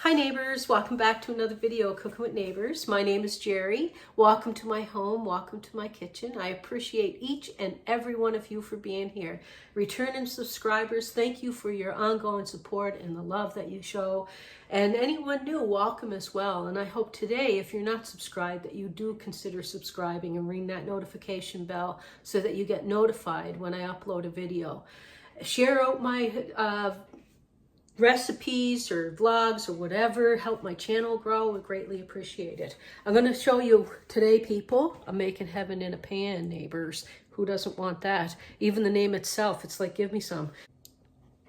Hi neighbors, welcome back to another video of Cooking with Neighbors. My name is Jerry. Welcome to my home, welcome to my kitchen. I appreciate each and every one of you for being here. Returning subscribers, thank you for your ongoing support and the love that you show. And anyone new, welcome as well. And I hope today, if you're not subscribed, that you do consider subscribing and ring that notification bell so that you get notified when I upload a video. Share out my recipes or vlogs or whatever, help my channel grow. I greatly appreciate it. I'm going to show you today, people, I'm making heaven in a pan, neighbors. Who doesn't want that? Even the name itself, it's like, give me some.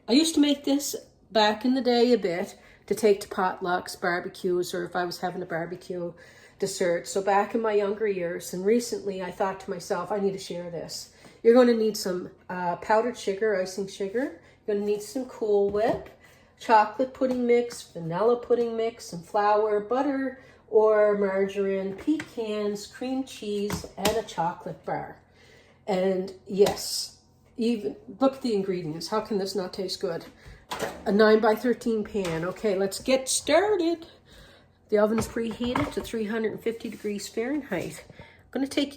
I used to make this back in the day a bit to take to potlucks, barbecues, or if I was having a barbecue dessert. So back in my younger years, and recently I thought to myself, I need to share this. You're going to need some powdered sugar, icing sugar. You're going to need some Cool Whip, chocolate pudding mix, vanilla pudding mix, some flour, butter or margarine, pecans, cream cheese, and a chocolate bar. And yes, even look at the ingredients. How can this not taste good? A 9x13 pan. Okay, let's get started. The oven is preheated to 350 degrees Fahrenheit. I'm going to take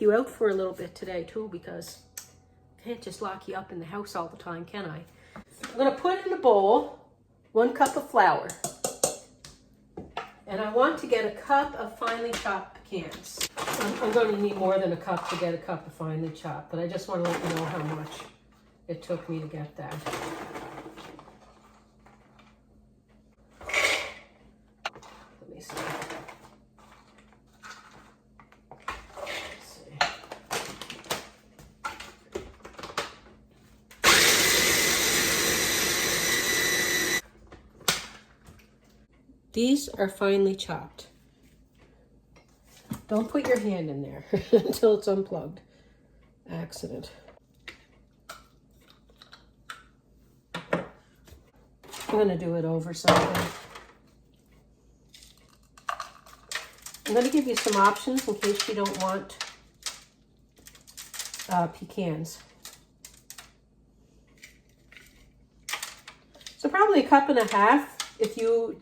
you out for a little bit today too, because I can't just lock you up in the house all the time, can I? I'm going to put in a bowl 1 cup of flour, and I want to get a cup of finely chopped pecans. I'm going to need more than a cup to get a cup of finely chopped, but I just want to let you know how much it took me to get that. Let me see. These are finely chopped. Don't put your hand in there until it's unplugged. Accident. I'm going to do it over something. I'm going to give you some options in case you don't want pecans. So probably 1.5 cups. If you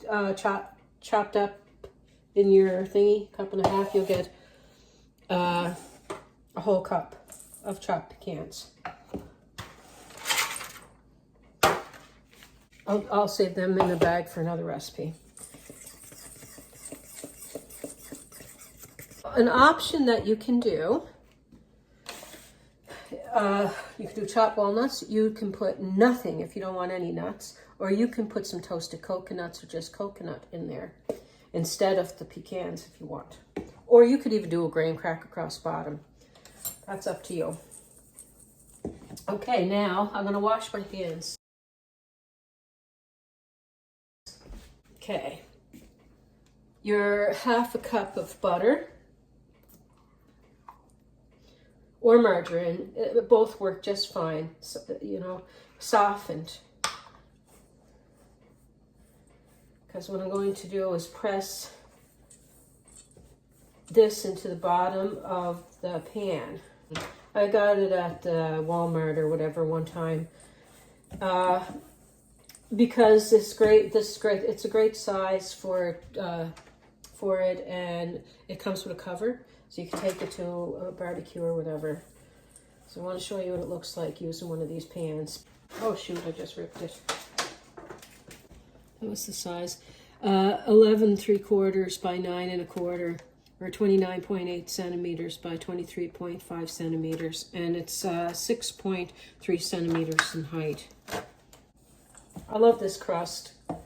chopped up in your thingy, 1.5 cups, you'll get a whole cup of chopped pecans. I'll save them in the bag for another recipe. An option that you can do, you can do chopped walnuts. You can put nothing if you don't want any nuts. Or you can put some toasted coconuts or just coconut in there instead of the pecans if you want. Or you could even do a graham cracker cross bottom. That's up to you. Okay, now I'm going to wash my hands. Okay. Your 1/2 cup of butter or margarine, both work just fine. So, you know, softened. Because what I'm going to do is press this into the bottom of the pan. I got it at Walmart or whatever one time. Because it's great. This is great. It's a great size for it, and it comes with a cover, so you can take it to a barbecue or whatever. So I want to show you what it looks like using one of these pans. Oh shoot! I just ripped it. What's the size? 11 3/4 by 9 1/4, or 29.8 centimeters by 23.5 centimeters, and it's 6.3 centimeters in height. I love this crust. If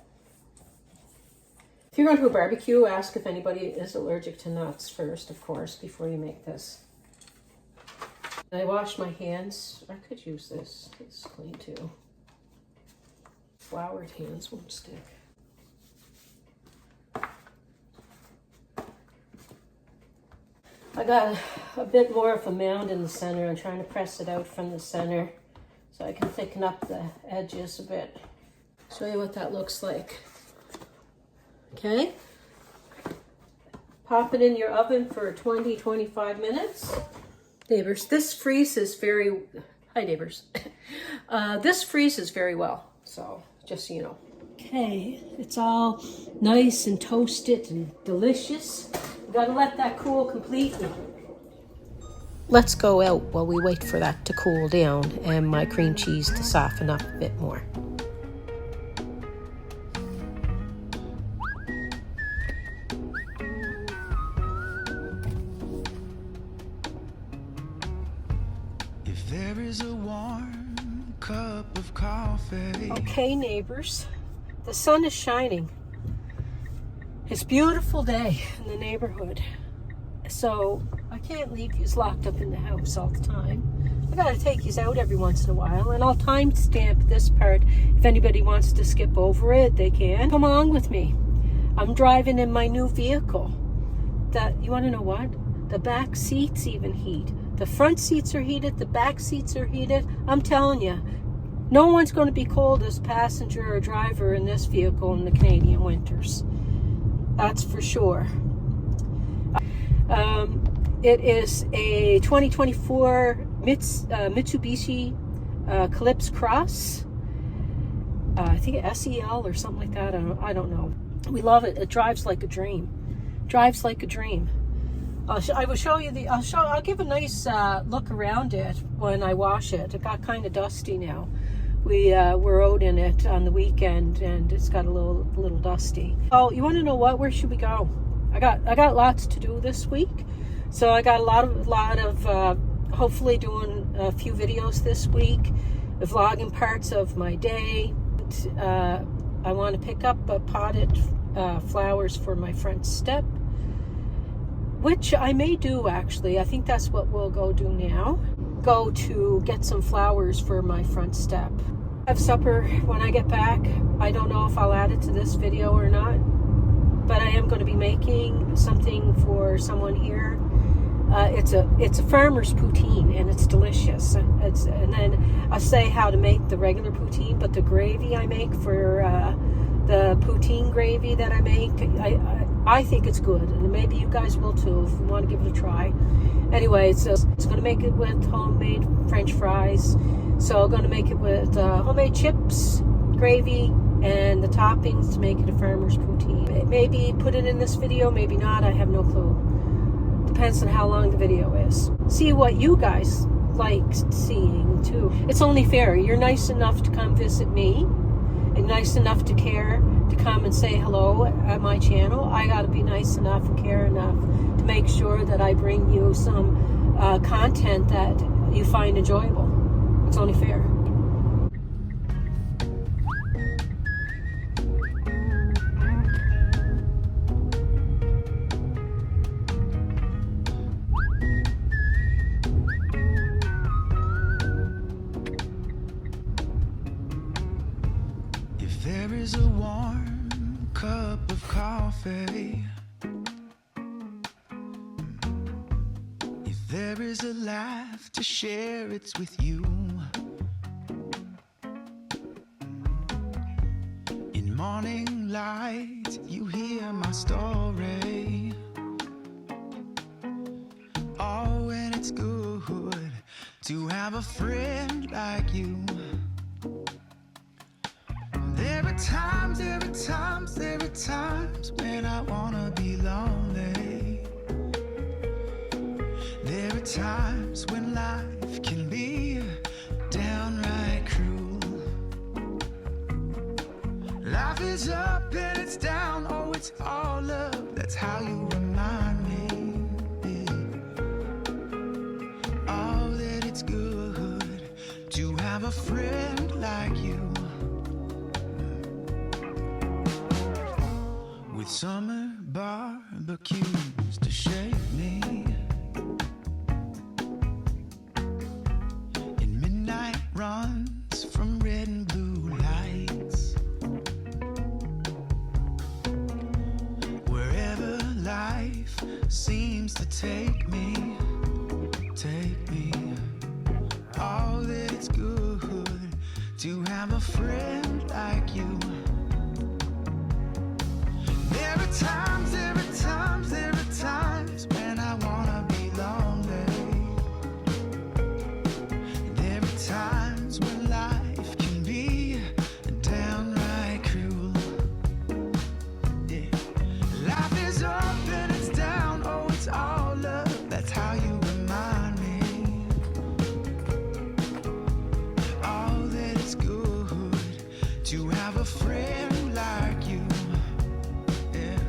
you're going to a barbecue, ask if anybody is allergic to nuts first, of course, before you make this. I washed my hands. I could use this. It's clean too. Floured hands won't stick. I got a bit more of a mound in the center. I'm trying to press it out from the center so I can thicken up the edges a bit. Show you what that looks like. Okay. Pop it in your oven for 20-25 minutes. Neighbors, this freezes very... Hi, neighbors. This freezes very well, so just so you know. Okay, it's all nice and toasted and delicious. You gotta let that cool completely. Let's go out while we wait for that to cool down and my cream cheese to soften up a bit more. If there is a warm cup of coffee. Okay, neighbors, the sun is shining. It's a beautiful day in the neighborhood. So I can't leave you locked up in the house all the time. I gotta take you out every once in a while, and I'll timestamp this part. If anybody wants to skip over it, they can. Come along with me. I'm driving in my new vehicle. You wanna know what? The back seats even heat. The front seats are heated, the back seats are heated. I'm telling you, no one's gonna be cold as passenger or driver in this vehicle in the Canadian winters. That's for sure. It is a 2024 Mitsubishi Eclipse Cross. I think SEL or something like that. I don't know. We love it. It drives like a dream. Drives like a dream. I will show you the. I'll give a nice look around it when I wash it. It got kind of dusty now. We were out in it on the weekend, and it's got a little dusty. Oh, you want to know what? Where should we go? I got lots to do this week, so I got a lot of hopefully doing a few videos this week, vlogging parts of my day. I want to pick up potted flowers for my front step, which I may do actually. I think that's what we'll go do now. Go to get some flowers for my front step. Have supper when I get back. I don't know if I'll add it to this video or not, but I am going to be making something for someone here. It's a farmer's poutine, and it's delicious. And then I'll say how to make the regular poutine, but the gravy I make for the poutine gravy that I make, I think it's good, and maybe you guys will too if you want to give it a try. Anyway, it's going to make it with homemade French fries. So I'm going to make it with homemade chips, gravy, and the toppings to make it a farmer's poutine. Maybe put it in this video, maybe not. I have no clue. Depends on how long the video is. See what you guys like seeing too. It's only fair. You're nice enough to come visit me, and nice enough to care to come and say hello at my channel. I got to be nice enough and care enough to make sure that I bring you some content that you find enjoyable. It's only fair. If there is a warm cup of coffee, if there is a laugh to share, it's with you. In morning light, you hear my story. Oh, and it's good to have a friend like you. There are times when I wanna be lonely. There are times when life can be downright cruel. Life is up and it's down, oh, it's all love. That's how you remind me. Oh, that it's good to have a friend like you. With summer barbecues to shake me, and midnight runs from red and blue lights. Wherever life seems to take me, oh, that it's good to have a friend like you. There are times when I wanna be lonely. There are times when life can be downright cruel. friend like you. Yeah,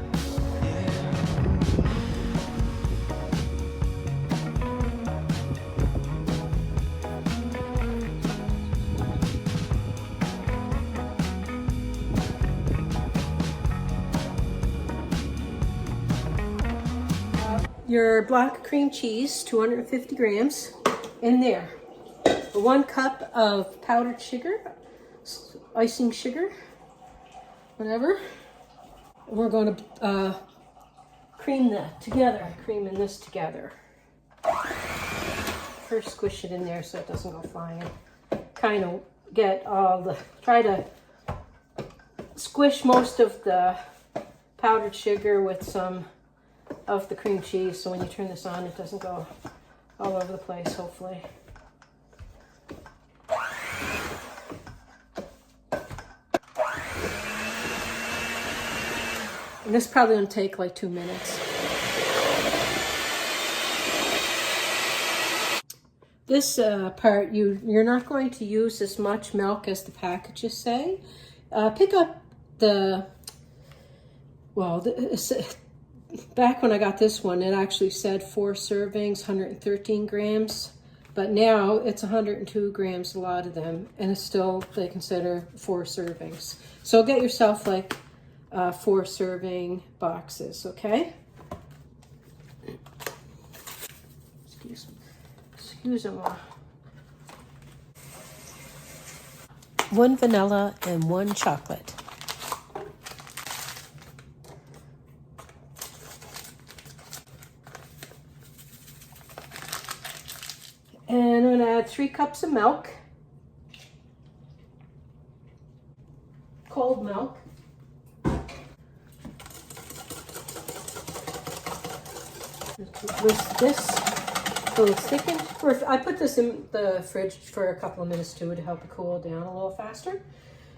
yeah. Your block of cream cheese, 250 grams, in there. 1 cup of powdered sugar, icing sugar, whatever. And we're going to cream that together, creaming this together. First squish it in there so it doesn't go flying. Kind of get all the, try to squish most of the powdered sugar with some of the cream cheese, so when you turn this on it doesn't go all over the place, hopefully. And this is probably going to take like 2 minutes. This part, you're not going to use as much milk as the packages say. Pick up the, well, back when I got this one, it actually said 4 servings, 113 grams. But now it's 102 grams, a lot of them. And it's still, they consider 4 servings. So get yourself like 4 serving boxes, okay? Excuse me. 1 vanilla and 1 chocolate. And I'm going to add 3 cups of milk. Cold milk. Whisk this so it's thickened. I put this in the fridge for a couple of minutes too to help it cool down a little faster.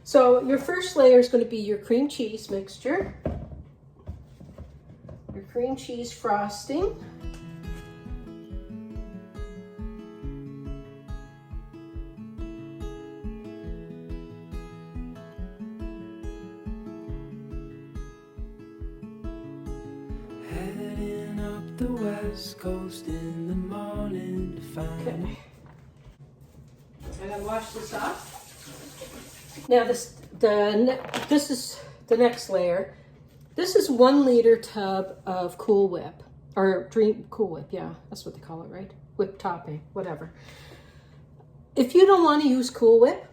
So your first layer is going to be your cream cheese mixture, your cream cheese frosting, Heading up the west coast in the morning to find. Okay. I'm gonna wash this off. Now this is the next layer. This is 1 liter tub of Cool Whip, or Cool Whip, yeah, that's what they call it, right? Whip topping, whatever. If you don't want to use Cool Whip,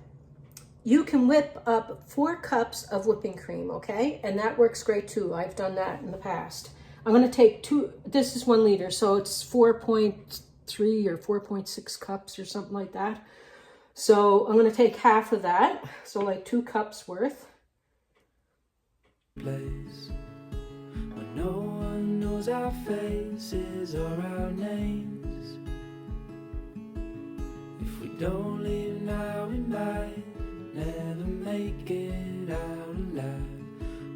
you can whip up 4 cups of whipping cream, okay? And that works great too. I've done that in the past. I'm going to take 2, this is 1 liter, so it's 4.3 or 4.6 cups or something like that. So I'm going to take half of that, so like 2 cups worth. Place where no one knows our faces or our names. If we don't leave now, we might never make it out alive.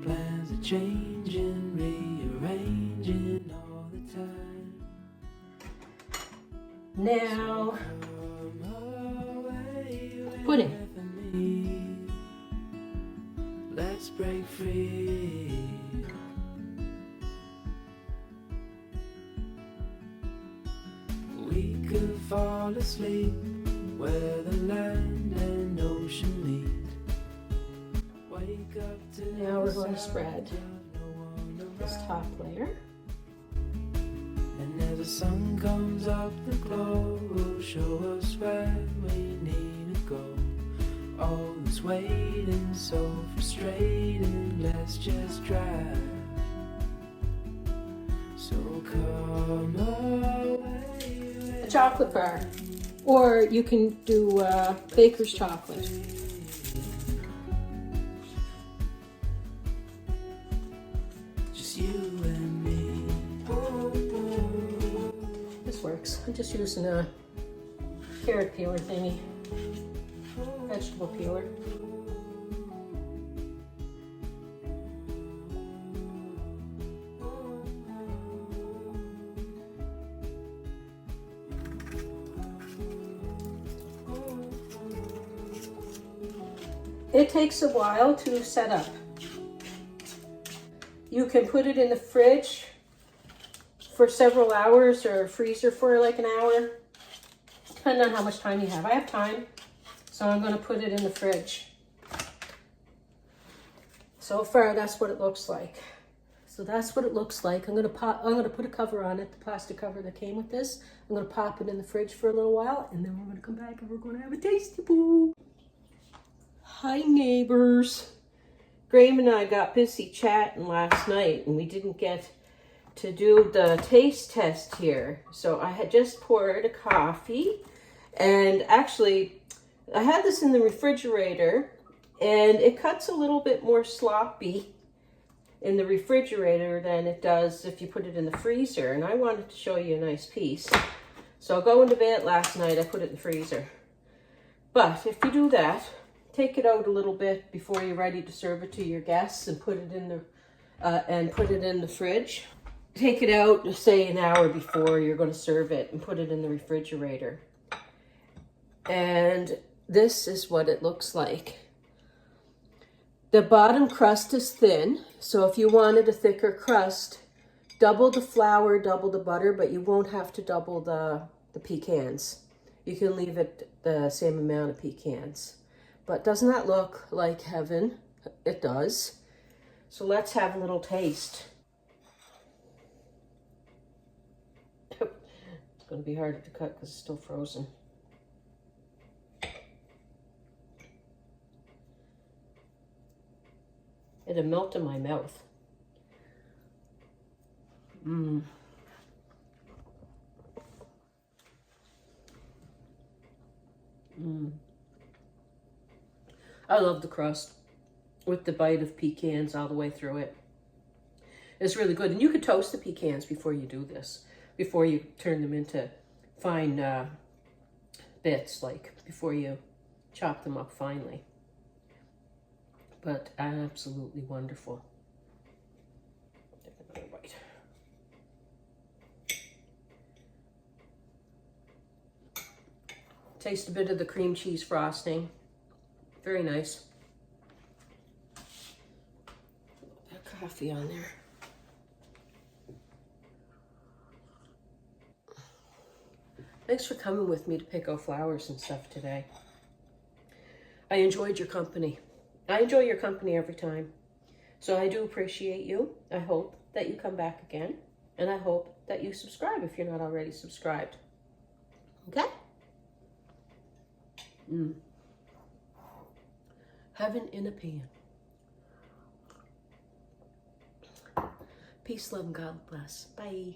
Plans are changing, rearranging all the time. Now, pudding. Let's break free. We could fall asleep where the land and ocean meet. Wake up to Now we're going to spread this top layer. And as the sun comes up, the glow will show us where we need to go. All this waiting, so frustrating, let's just drive. So come away. A chocolate bar. Or you can do baker's chocolate. Just you and me. This works. I'm just using a carrot peeler thingy. Vegetable peeler. It takes a while to set up. You can put it in the fridge for several hours or freezer for like an hour, depending on how much time you have. I have time, so I'm going to put it in the fridge. So far, that's what it looks like. So that's what it looks like. I'm going to put a cover on it, the plastic cover that came with this. I'm going to pop it in the fridge for a little while, and then we're going to come back and we're going to have a tasty boo. Hi, neighbors. Graham and I got busy chatting last night, and we didn't get to do the taste test here. So I had just poured a coffee, and actually I had this in the refrigerator, and it cuts a little bit more sloppy in the refrigerator than it does if you put it in the freezer. And I wanted to show you a nice piece. So going to bed last night, I put it in the freezer. But if you do that, take it out a little bit before you're ready to serve it to your guests, and put it in the fridge. Take it out, say an hour before you're going to serve it, and put it in the refrigerator. And this is what it looks like. The bottom crust is thin, so if you wanted a thicker crust, double the flour, double the butter, but you won't have to double the pecans. You can leave it the same amount of pecans. But doesn't that look like heaven? It does. So let's have a little taste. It's going to be harder to cut because it's still frozen. It'll melt in my mouth. Mmm. Mmm. I love the crust with the bite of pecans all the way through it. It's really good. And you could toast the pecans before you do this, before you turn them into fine bits, like before you chop them up finely. But absolutely wonderful. Take another bite. Taste a bit of the cream cheese frosting. Very nice. A bit of coffee on there. Thanks for coming with me to pick out flowers and stuff today. I enjoyed your company. I enjoy your company every time. So I do appreciate you. I hope that you come back again. And I hope that you subscribe if you're not already subscribed. Okay? Heaven in a pan. Peace, love, and God bless. Bye.